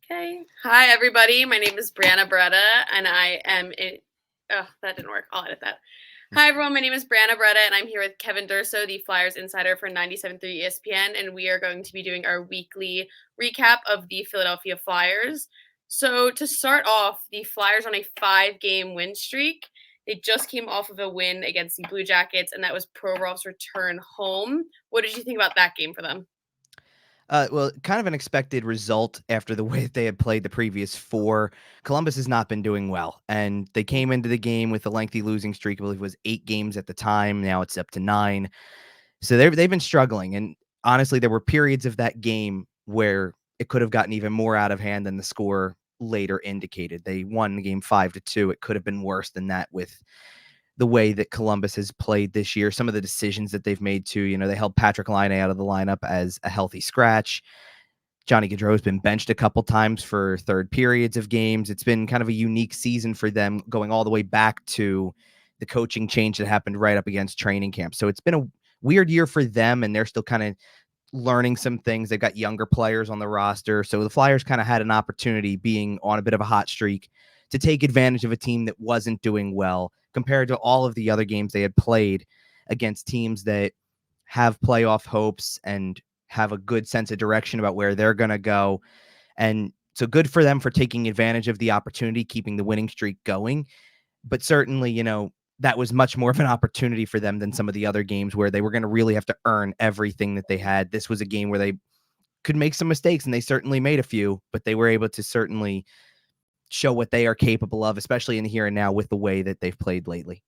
Okay. Hi, everybody. My name is Brianna Beretta, and I am in. Oh, that didn't work. I'll edit that. Hi, everyone. My name is Brianna Beretta, and I'm here with Kevin Durso, the Flyers insider for 97.3 ESPN, and we are going to be doing our weekly recap of the Philadelphia Flyers. So, to start off, the Flyers on a 5-game win streak. They just came off of a win against the Blue Jackets, and that was Provorov's return home. What did you think about that game for them? Well, kind of an expected result after the way that they had played the previous four. Columbus has not been doing well, and they came into the game with a lengthy losing streak. I believe it was 8 games at the time. Now it's up to 9. So they've been struggling, and honestly, there were periods of that game where it could have gotten even more out of hand than the score later indicated. They won the game 5-2. It could have been worse than that with the way that Columbus has played this year, some of the decisions that they've made too. They held Patrick Laine out of the lineup as a healthy scratch. Johnny Gaudreau's been benched a couple times for third periods of games. It's been kind of a unique season for them, going all the way back to the coaching change that happened right up against training camp. So it's been a weird year for them, and they're still kind of learning some things. They've got younger players on the roster. So the Flyers kind of had an opportunity, being on a bit of a hot streak, to take advantage of a team that wasn't doing well compared to all of the other games they had played against teams that have playoff hopes and have a good sense of direction about where they're going to go. And so good for them for taking advantage of the opportunity, keeping the winning streak going. But certainly, that was much more of an opportunity for them than some of the other games where they were going to really have to earn everything that they had. This was a game where they could make some mistakes, and they certainly made a few, but they were able to certainly show what they are capable of, especially in the here and now with the way that they've played lately.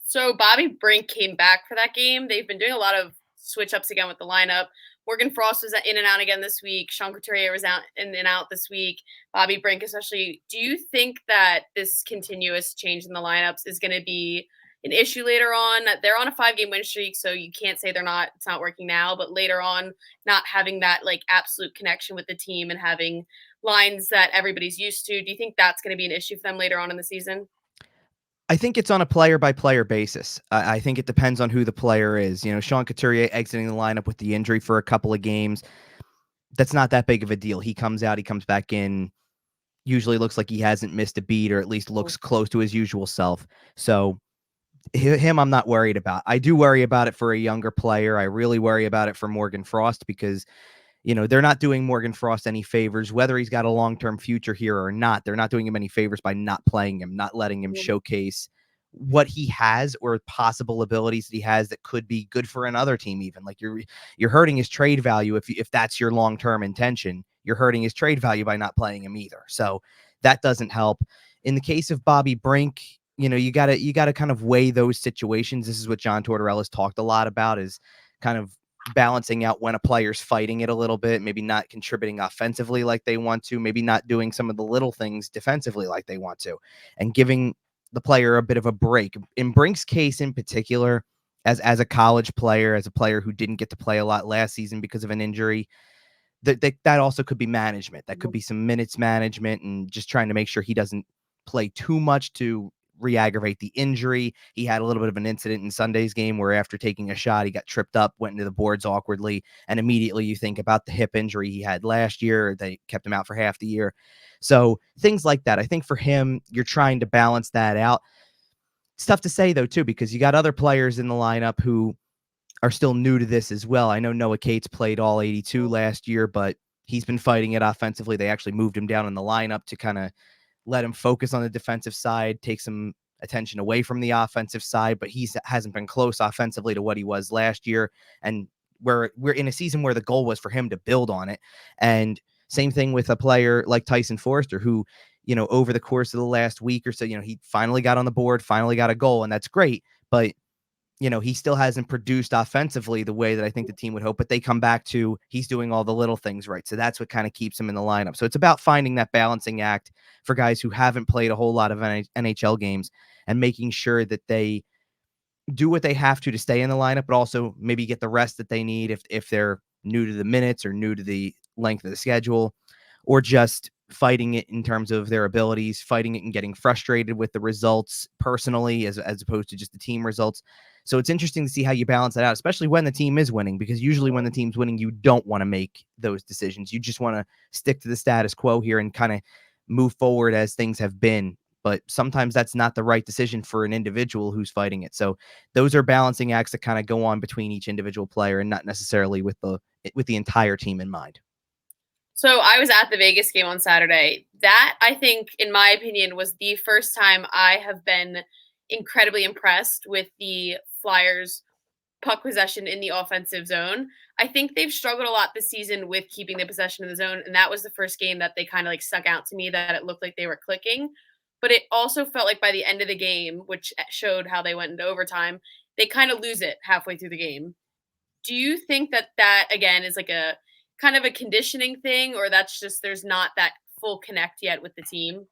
So Bobby Brink came back for that game. They've been doing a lot of switch ups again with the lineup. Morgan Frost was in and out again this week. Sean Couturier was out in and out this week. Bobby Brink, especially. Do you think that this continuous change in the lineups is going to be an issue later on? They're on a 5-game win streak, so you can't say it's not working now. But later on, not having that like absolute connection with the team and having lines that everybody's used to. Do you think that's going to be an issue for them later on in the season? I think it's on a player-by-player basis. I think it depends on who the player is. Sean Couturier exiting the lineup with the injury for a couple of games, that's not that big of a deal. He comes out, he comes back in, usually looks like he hasn't missed a beat, or at least looks close to his usual self. So him, I'm not worried about. I do worry about it for a younger player. I really worry about it for Morgan Frost because they're not doing Morgan Frost any favors, whether he's got a long-term future here or not. They're not doing him any favors by not playing him, not letting him showcase what he has or possible abilities that he has that could be good for another team. Even like you're hurting his trade value if that's your long-term intention. You're hurting his trade value by not playing him either. So that doesn't help. In the case of Bobby Brink, you gotta kind of weigh those situations. This is what John Tortorella's talked a lot about, is kind of balancing out when a player's fighting it a little bit, maybe not contributing offensively like they want to, maybe not doing some of the little things defensively like they want to, and giving the player a bit of a break. In Brink's case in particular, as a college player, as a player who didn't get to play a lot last season because of an injury, that also could be management. That could be some minutes management and just trying to make sure he doesn't play too much to re-aggravate the injury. He had a little bit of an incident in Sunday's game where after taking a shot, he got tripped up, went into the boards awkwardly, and immediately you think about the hip injury he had last year. They kept him out for half the year. So things like that. I think for him, you're trying to balance that out. It's tough to say, though, too, because you got other players in the lineup who are still new to this as well. I know Noah Cates played all 82 last year, but he's been fighting it offensively. They actually moved him down in the lineup to kind of let him focus on the defensive side, take some attention away from the offensive side, but he hasn't been close offensively to what he was last year. And we're in a season where the goal was for him to build on it. And same thing with a player like Tyson Forrester, who, over the course of the last week or so, he finally got on the board, finally got a goal, and that's great. But he still hasn't produced offensively the way that I think the team would hope, but they come back to he's doing all the little things right. So that's what kind of keeps him in the lineup. So it's about finding that balancing act for guys who haven't played a whole lot of NHL games and making sure that they do what they have to stay in the lineup, but also maybe get the rest that they need if they're new to the minutes or new to the length of the schedule, or just fighting it in terms of their abilities, fighting it and getting frustrated with the results personally as opposed to just the team results. So it's interesting to see how you balance that out, especially when the team is winning, because usually when the team's winning, you don't want to make those decisions. You just want to stick to the status quo here and kind of move forward as things have been. But sometimes that's not the right decision for an individual who's fighting it. So those are balancing acts that kind of go on between each individual player and not necessarily with the entire team in mind. So I was at the Vegas game on Saturday. That, I think, in my opinion, was the first time I have been incredibly impressed with the Flyers puck possession in the offensive zone. I think they've struggled a lot this season with keeping the possession in the zone, and that was the first game that they kind of like stuck out to me, that it looked like they were clicking. But it also felt like by the end of the game, which showed how they went into overtime, they kind of lose it halfway through the game. Do you think that that again is like a kind of a conditioning thing, or that's just there's not that full connect yet with the team?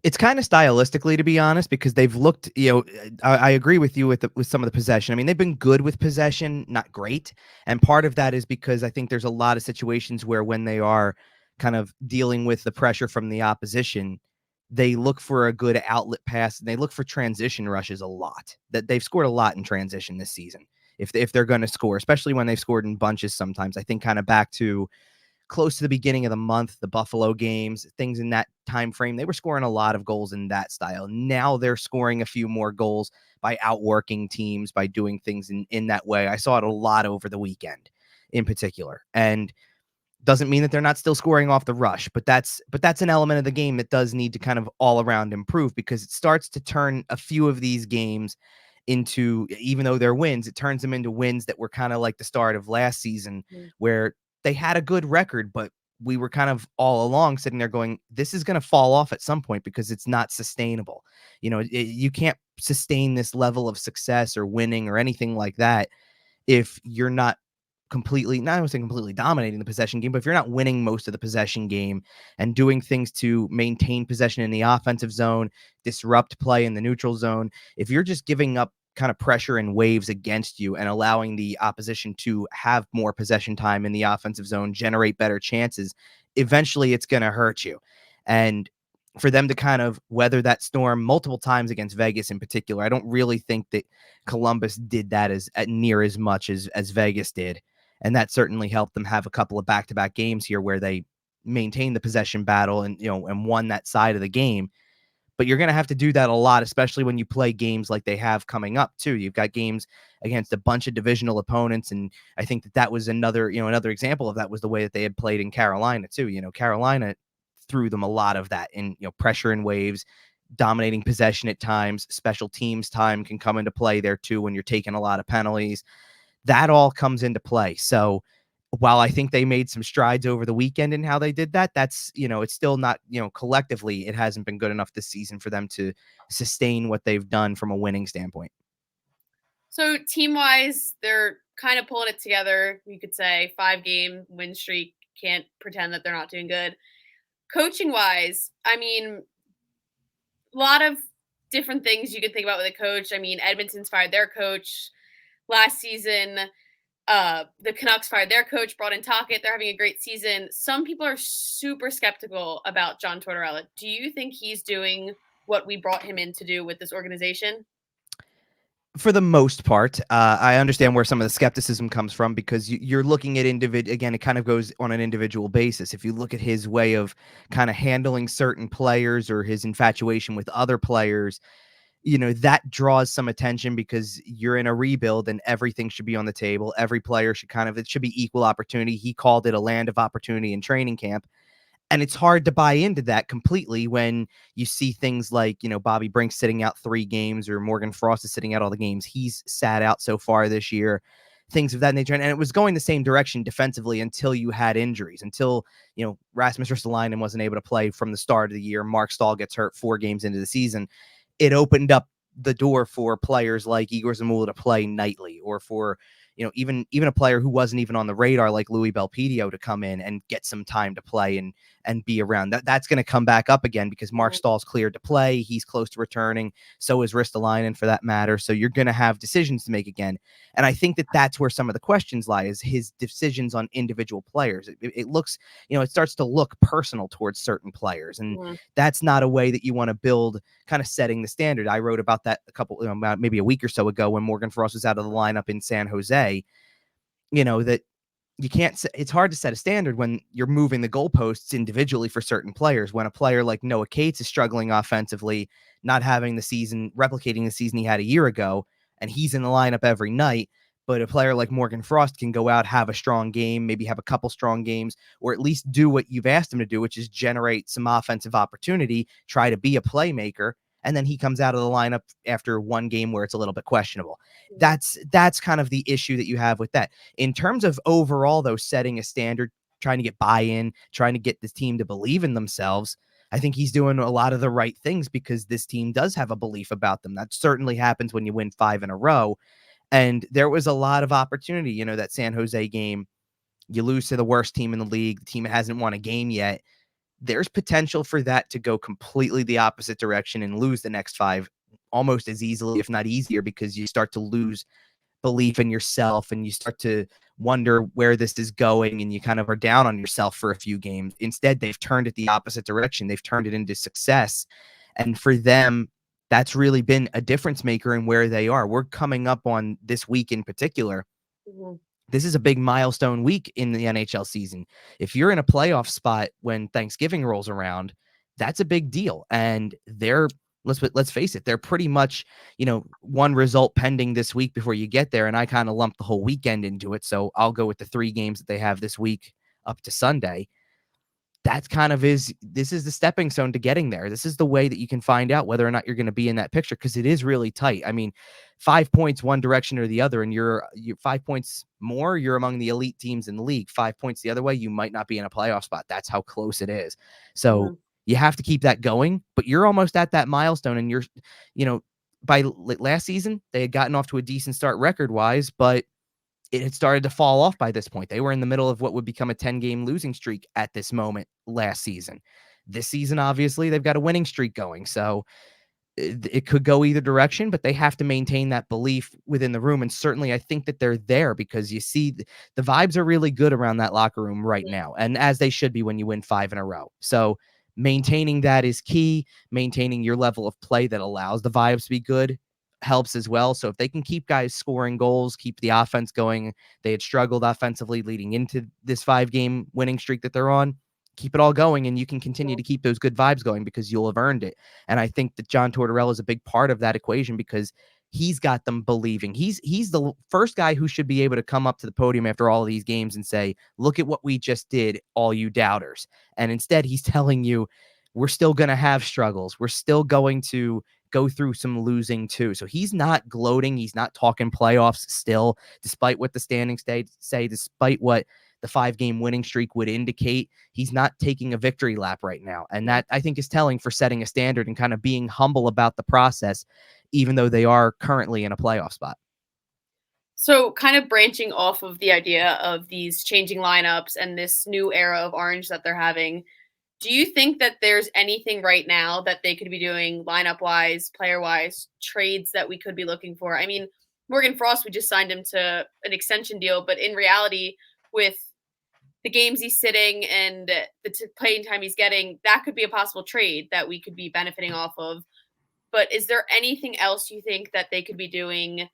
It's kind of stylistically, to be honest, because they've looked, I agree with you with some of the possession. I mean, they've been good with possession, not great. And part of that is because I think there's a lot of situations where when they are kind of dealing with the pressure from the opposition, they look for a good outlet pass and they look for transition rushes a lot. That they've scored a lot in transition this season. If they're going to score, especially when they've scored in bunches sometimes. I think kind of back to close to the beginning of the month, the Buffalo games, things in that time frame, they were scoring a lot of goals in that style. Now they're scoring a few more goals by outworking teams, by doing things in that way. I saw it a lot over the weekend in particular. And doesn't mean that they're not still scoring off the rush, but that's an element of the game that does need to kind of all around improve, because it starts to turn a few of these games into, even though they're wins, it turns them into wins that were kind of like the start of last season, Mm. where they had a good record, but we were kind of all along sitting there going, this is going to fall off at some point because it's not sustainable. You can't sustain this level of success or winning or anything like that if you're not completely, not I would say completely dominating the possession game, but if you're not winning most of the possession game and doing things to maintain possession in the offensive zone, disrupt play in the neutral zone, if you're just giving up kind of pressure and waves against you and allowing the opposition to have more possession time in the offensive zone, generate better chances, eventually it's going to hurt you. And for them to kind of weather that storm multiple times against Vegas in particular, I don't really think that Columbus did that as near as much as Vegas did. And that certainly helped them have a couple of back-to-back games here where they maintained the possession battle and won that side of the game. But you're going to have to do that a lot, especially when you play games like they have coming up too. You've got games against a bunch of divisional opponents, and I think that was another example of that was the way that they had played in Carolina too. Carolina threw them a lot of that in pressure and waves, dominating possession at times. Special teams time can come into play there too when you're taking a lot of penalties. That all comes into play. So while I think they made some strides over the weekend in how they did that, that's, it's still not, collectively, it hasn't been good enough this season for them to sustain what they've done from a winning standpoint. So team wise, they're kind of pulling it together. You could say 5-game win streak. Can't pretend that they're not doing good. Coaching wise, I mean, a lot of different things you could think about with a coach. I mean, Edmonton's fired their coach last season. The Canucks fired their coach, brought in Tocchet. They're having a great season. Some people are super skeptical about John Tortorella. Do you think he's doing what we brought him in to do with this organization? For the most part, I understand where some of the skepticism comes from, because you're looking at again, it kind of goes on an individual basis. If you look at his way of kind of handling certain players or his infatuation with other players, that draws some attention because you're in a rebuild and everything should be on the table. Every player should it should be equal opportunity. He called it a land of opportunity in training camp. And it's hard to buy into that completely when you see things like, Bobby Brink sitting out 3 games, or Morgan Frost is sitting out all the games he's sat out so far this year, things of that nature. And it was going the same direction defensively until you had injuries, until, Rasmus Ristolainen wasn't able to play from the start of the year. Mark Stahl gets hurt 4 games into the season. It opened up the door for players like Igor Zamula to play nightly, or for even a player who wasn't even on the radar like Louis Belpedio to come in and get some time to play and be around. That's going to come back up again because Mark Stahl's cleared to play. He's close to returning. So is Ristolainen for that matter. So you're going to have decisions to make again. And I think that that's where some of the questions lie, is his decisions on individual players. It looks, it starts to look personal towards certain players. And that's not a way that you want to build kind of setting the standard. I wrote about that about maybe a week or so ago when Morgan Frost was out of the lineup in San Jose, that you can't, it's hard to set a standard when you're moving the goalposts individually for certain players. When a player like Noah Cates is struggling offensively, not having the season, replicating the season he had a year ago, and he's in the lineup every night, but a player like Morgan Frost can go out, have a strong game, maybe have a couple strong games, or at least do what you've asked him to do, which is generate some offensive opportunity, try to be a playmaker. And then he comes out of the lineup after one game where it's a little bit questionable. That's kind of the issue that you have with that. In terms of overall, though, setting a standard, trying to get buy-in, trying to get this team to believe in themselves, I think he's doing a lot of the right things because this team does have a belief about them. That certainly happens when you win 5 in a row. And there was a lot of opportunity, that San Jose game, you lose to the worst team in the league, the team that hasn't won a game yet. There's potential for that to go completely the opposite direction and lose the next 5 almost as easily, if not easier, because you start to lose belief in yourself and you start to wonder where this is going and you kind of are down on yourself for a few games. Instead, they've turned it the opposite direction. They've turned it into success. And for them, that's really been a difference maker in where they are. We're coming up on this week in particular. This is a big milestone week in the NHL season. If you're in a playoff spot when Thanksgiving rolls around, that's a big deal. And let's face it, they're pretty much, one result pending this week before you get there. And I kind of lumped the whole weekend into it. So I'll go with the 3 games that they have this week up to Sunday. This is the stepping stone to getting there. This is the way that you can find out whether or not you're going to be in that picture, because it is really tight. I mean, 5 points one direction or the other, and you're 5 points more, you're among the elite teams in the league. 5 points the other way, you might not be in a playoff spot. That's how close it is. So you have to keep that going, but you're almost at that milestone, and you're, by last season, they had gotten off to a decent start record-wise, but it had started to fall off by this point. They were in the middle of what would become a 10-game losing streak at this moment last season. This season, obviously, they've got a winning streak going. So it could go either direction, but they have to maintain that belief within the room. And certainly I think that they're there, because you see the vibes are really good around that locker room right now. And as they should be when you win 5 in a row. So maintaining that is key. Maintaining your level of play that allows the vibes to be good helps as well. So if they can keep guys scoring goals, keep the offense going, they had struggled offensively leading into this 5-game winning streak that they're on, keep it all going, and you can continue to keep those good vibes going because you'll have earned it. And I think that John Tortorella is a big part of that equation, because he's got them believing. He's the first guy who should be able to come up to the podium after all of these games and say, look at what we just did, all you doubters. And instead he's telling you, we're still going to have struggles. We're still going to go through some losing too. So he's not gloating. He's not talking playoffs still, despite what the standings say, despite what the 5-game winning streak would indicate. He's not taking a victory lap right now. And that, I think, is telling for setting a standard and kind of being humble about the process, even though they are currently in a playoff spot. So kind of branching off of the idea of these changing lineups and this new era of Orange that they're having, do you think that there's anything right now that they could be doing lineup-wise, player-wise, trades that we could be looking for? I mean, Morgan Frost, we just signed him to an extension deal, but in reality, with the games he's sitting and the playing time he's getting, that could be a possible trade that we could be benefiting off of. But is there anything else you think that they could be doing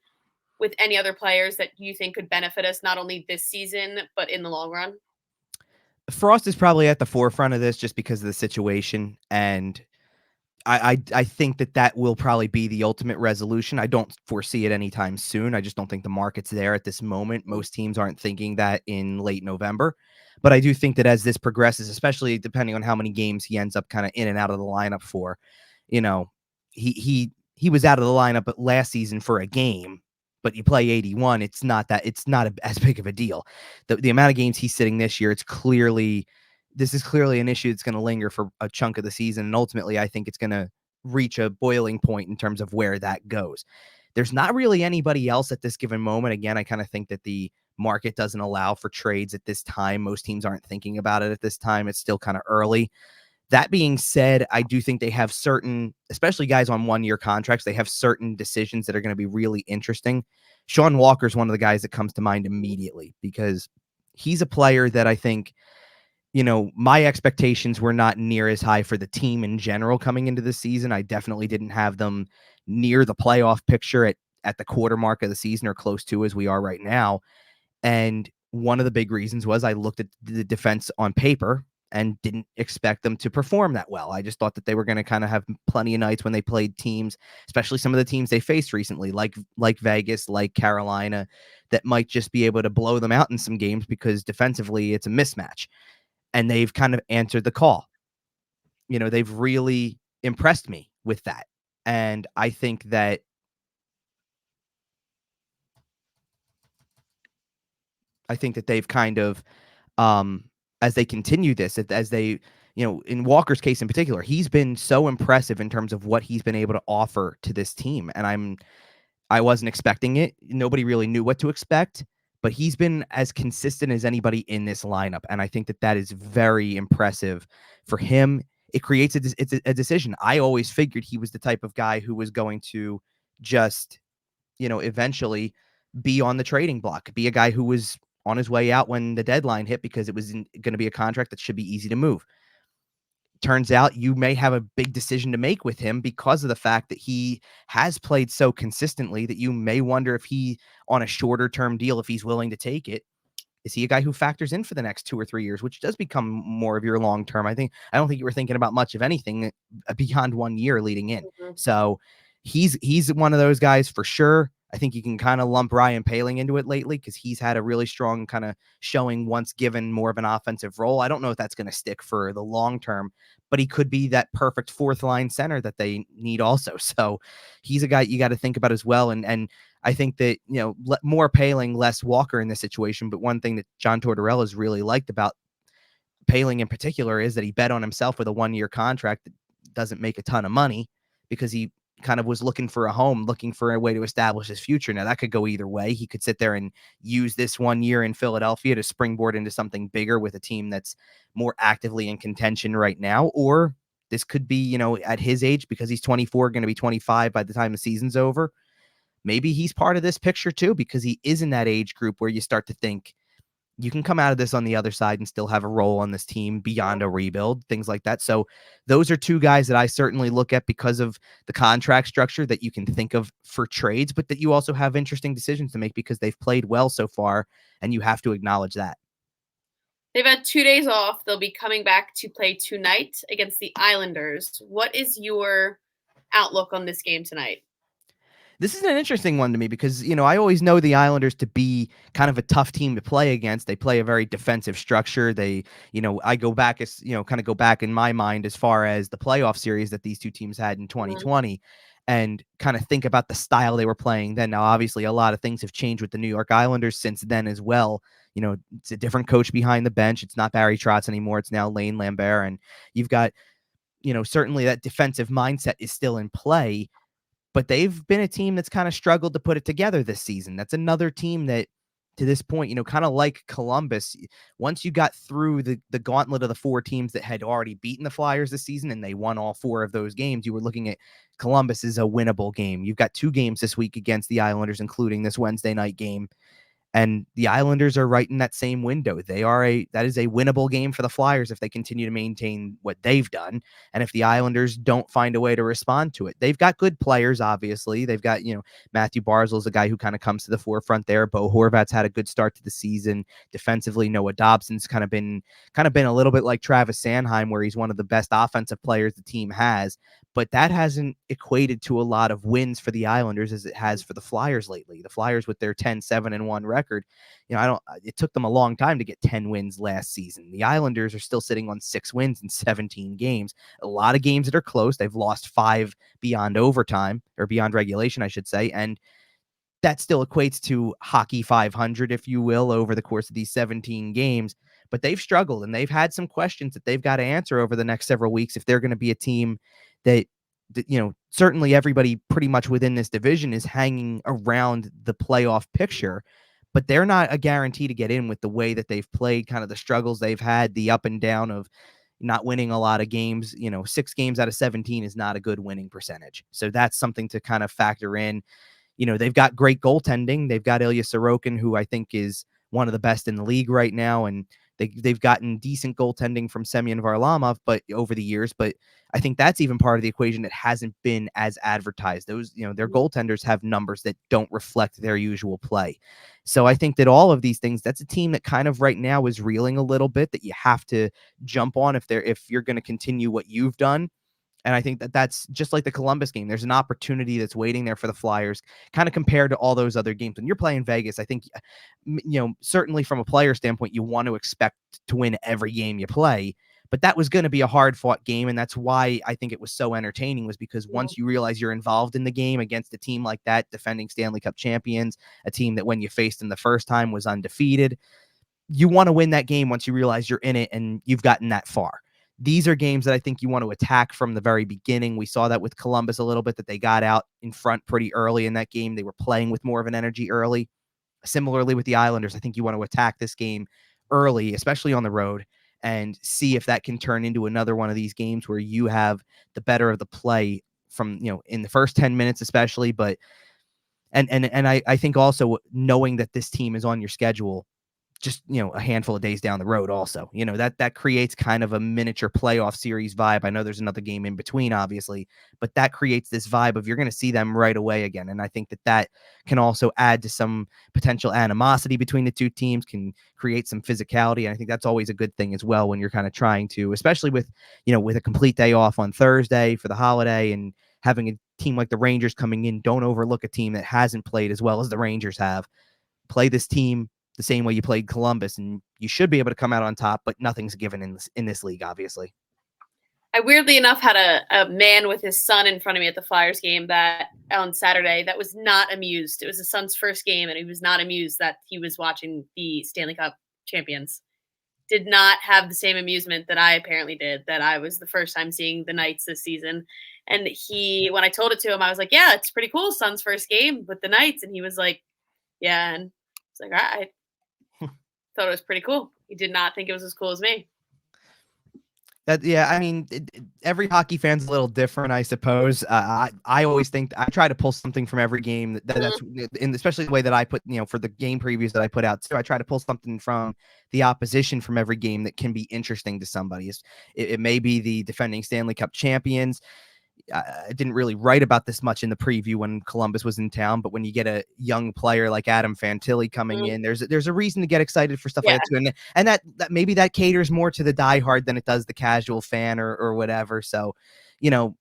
with any other players that you think could benefit us, not only this season, but in the long run? Frost is probably at the forefront of this just because of the situation. And I think that will probably be the ultimate resolution. I don't foresee it anytime soon. I just don't think the market's there at this moment. Most teams aren't thinking that in late November. But I do think that as this progresses, especially depending on how many games he ends up kind of in and out of the lineup for, he was out of the lineup last season for a game, but you play 81. It's not as big of a deal. The amount of games he's sitting this year, this is clearly an issue that's going to linger for a chunk of the season. And ultimately, I think it's going to reach a boiling point in terms of where that goes. There's not really anybody else at this given moment. Again, I kind of think that the market doesn't allow for trades at this time. Most teams aren't thinking about it at this time. It's still kind of early. That being said, I do think they have certain, especially guys on 1-year contracts, they have certain decisions that are going to be really interesting. Sean Walker is one of the guys that comes to mind immediately because he's a player that I think, my expectations were not near as high for the team in general coming into the season. I definitely didn't have them near the playoff picture at the quarter mark of the season or close to as we are right now. And one of the big reasons was I looked at the defense on paper and didn't expect them to perform that well. I just thought that they were going to kind of have plenty of nights when they played teams, especially some of the teams they faced recently, like Vegas, like Carolina, that might just be able to blow them out in some games because defensively it's a mismatch. And they've kind of answered the call. They've really impressed me with that. And I think that they've kind of, as they continue this, as they, in Walker's case in particular, he's been so impressive in terms of what he's been able to offer to this team. And I wasn't expecting it. Nobody really knew what to expect, but he's been as consistent as anybody in this lineup. And I think that is very impressive for him. It creates a decision. I always figured he was the type of guy who was going to just, eventually be on the trading block, be a guy who was on his way out when the deadline hit because it was going to be a contract that should be easy to move. Turns out you may have a big decision to make with him because of the fact that he has played so consistently that you may wonder if he, on a shorter term deal, if he's willing to take it, is he a guy who factors in for the next 2 or 3 years, which does become more of your long term? I don't think you were thinking about much of anything beyond 1 year leading in. Mm-hmm. So he's one of those guys for sure. I think you can kind of lump Ryan Poehling into it lately because he's had a really strong kind of showing once given more of an offensive role. I don't know if that's going to stick for the long term, but he could be that perfect fourth line center that they need also. So he's a guy you got to think about as well. And I think that, more Poehling, less Walker in this situation. But one thing that John Tortorella has really liked about Poehling in particular is that he bet on himself with a 1-year contract that doesn't make a ton of money because he kind of was looking for a home, looking for a way to establish his future. Now that could go either way. He could sit there and use this 1 year in Philadelphia to springboard into something bigger with a team that's more actively in contention right now. Or this could be, at his age, because he's 24, going to be 25 by the time the season's over. Maybe he's part of this picture too, because he is in that age group where you start to think you can come out of this on the other side and still have a role on this team beyond a rebuild, things like that. So those are two guys that I certainly look at because of the contract structure that you can think of for trades, but that you also have interesting decisions to make because they've played well so far, and you have to acknowledge that. They've had 2 days off. They'll be coming back to play tonight against the Islanders. What is your outlook on this game tonight? This is an interesting one to me because, I always know the Islanders to be kind of a tough team to play against. They play a very defensive structure. They, I go back as, kind of go back in my mind as far as the playoff series that these two teams had in 2020 and kind of think about the style they were playing then. Now, obviously, a lot of things have changed with the New York Islanders since then as well. It's a different coach behind the bench. It's not Barry Trotz anymore. It's now Lane Lambert. And you've got, certainly that defensive mindset is still in play. But they've been a team that's kind of struggled to put it together this season. That's another team that, to this point, kind of like Columbus, once you got through the gauntlet of the 4 teams that had already beaten the Flyers this season and they won all 4 of those games, you were looking at Columbus as a winnable game. You've got 2 games this week against the Islanders, including this Wednesday night game. And the Islanders are right in that same window. That is a winnable game for the Flyers if they continue to maintain what they've done. And if the Islanders don't find a way to respond to it, they've got good players, obviously. They've got, Matthew Barzal's a guy who kind of comes to the forefront there. Bo Horvat's had a good start to the season. Defensively, Noah Dobson's kind of been a little bit like Travis Sanheim, where he's one of the best offensive players the team has. But that hasn't equated to a lot of wins for the Islanders as it has for the Flyers lately. The Flyers with their 10-7-1 record, it took them a long time to get 10 wins last season. The Islanders are still sitting on 6 wins in 17 games. A lot of games that are close. They've lost 5 beyond overtime, or beyond regulation, I should say. And that still equates to hockey 500, if you will, over the course of these 17 games. But they've struggled, and they've had some questions that they've got to answer over the next several weeks if they're going to be a team that certainly everybody pretty much within this division is hanging around the playoff picture, but they're not a guarantee to get in with the way that they've played, kind of the struggles they've had, the up and down of not winning a lot of games. 6 games out of 17 is not a good winning percentage. So that's something to kind of factor in. They've got great goaltending. They've got Ilya Sorokin, who I think is one of the best in the league right now, and they've gotten decent goaltending from Semyon Varlamov, but over the years. But I think that's even part of the equation that hasn't been as advertised. Their goaltenders have numbers that don't reflect their usual play. So I think that all of these things, that's a team that kind of right now is reeling a little bit, that you have to jump on if you're going to continue what you've done. And I think that that's just like the Columbus game. There's an opportunity that's waiting there for the Flyers, kind of compared to all those other games. When you're playing Vegas, I think, certainly from a player standpoint, you want to expect to win every game you play. But that was going to be a hard fought game. And that's why I think it was so entertaining, was because once you realize you're involved in the game against a team like that, defending Stanley Cup champions, a team that when you faced them the first time was undefeated, you want to win that game once you realize you're in it and you've gotten that far. These are games that I think you want to attack from the very beginning. We saw that with Columbus a little bit, that they got out in front pretty early in that game. They were playing with more of an energy early. Similarly with the Islanders, I think you want to attack this game early, especially on the road, and see if that can turn into another one of these games where you have the better of the play from, in the first 10 minutes, especially. But, and I think also knowing that this team is on your schedule just a handful of days down the road also, that creates kind of a miniature playoff series vibe. I know there's another game in between, obviously, but that creates this vibe of you're going to see them right away again. And I think that can also add to some potential animosity between the two teams, can create some physicality. And I think that's always a good thing as well, when you're kind of trying to, especially with with a complete day off on Thursday for the holiday, and having a team like the Rangers coming in. Don't overlook a team that hasn't played as well as the Rangers have. Play this team the same way you played Columbus, and you should be able to come out on top, but nothing's given in this league, obviously. I weirdly enough had a man with his son in front of me at the Flyers game that on Saturday that was not amused. It was his son's first game, and he was not amused that he was watching the Stanley Cup champions. Did not have the same amusement that I apparently did, that I was the first time seeing the Knights this season. And when I told it to him, I was like, yeah, it's pretty cool. Son's first game with the Knights. And he was like, yeah. And I was like, I thought it was pretty cool. He did not think it was as cool as me. I mean, every hockey fan's a little different, I suppose. I always think I try to pull something from every game that's especially the way that I put, for the game previews that I put out too. I try to pull something from the opposition from every game that can be interesting to somebody. It may be the defending Stanley Cup champions. I didn't really write about this much in the preview when Columbus was in town, but when you get a young player like Adam Fantilli coming in, there's a reason to get excited for stuff like that too. And that maybe that caters more to the diehard than it does the casual fan or whatever. So, to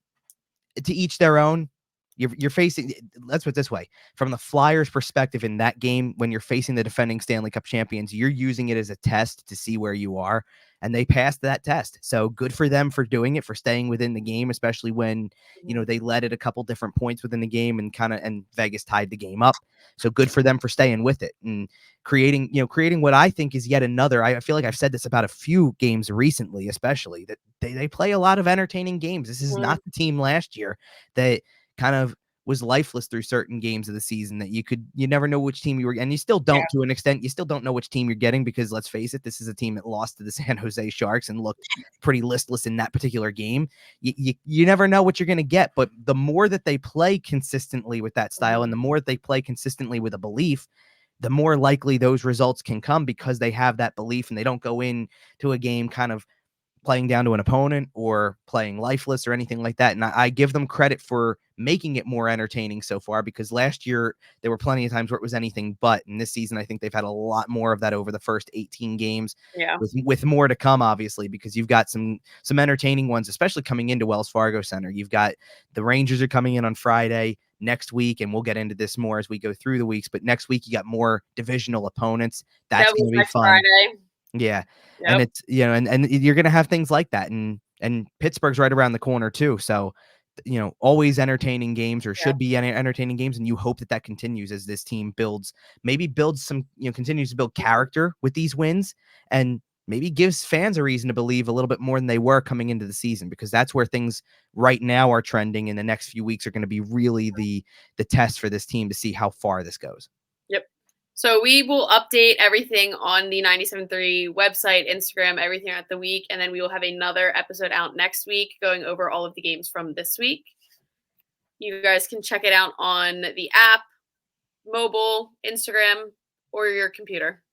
each their own. You're facing, let's put it this way, from the Flyers' perspective in that game, when you're facing the defending Stanley Cup champions, you're using it as a test to see where you are, and they passed that test. So good for them for doing it, for staying within the game, especially when, they led at a couple different points within the game and Vegas tied the game up. So good for them for staying with it and creating what I think is yet another. I feel like I've said this about a few games recently, especially, that they play a lot of entertaining games. This is not the team last year that kind of was lifeless through certain games of the season, that you never know which team you were, and you still don't to an extent. You still don't know which team you're getting, because let's face it, this is a team that lost to the San Jose Sharks and looked pretty listless in that particular game. You never know what you're going to get, but the more that they play consistently with that style, and the more that they play consistently with a belief, the more likely those results can come, because they have that belief and they don't go into a game kind of playing down to an opponent or playing lifeless or anything like that. And I give them credit for making it more entertaining so far, because last year there were plenty of times where it was anything but. And this season, I think they've had a lot more of that over the first 18 games, with more to come, obviously, because you've got some entertaining ones, especially coming into Wells Fargo Center. You've got the Rangers are coming in on Friday next week, and we'll get into this more as we go through the weeks. But next week, you got more divisional opponents. That's going to be fun. Friday. Yeah. Yep. And it's, and you're going to have things like that. And Pittsburgh's right around the corner too. So, always entertaining games, or should be entertaining games. And you hope that continues as this team builds some, continues to build character with these wins. And maybe gives fans a reason to believe a little bit more than they were coming into the season, because that's where things right now are trending. In the next few weeks are going to be really the test for this team to see how far this goes. Yep. So we will update everything on the 97.3 website, Instagram, everything at the week. And then we will have another episode out next week going over all of the games from this week. You guys can check it out on the app, mobile, Instagram, or your computer.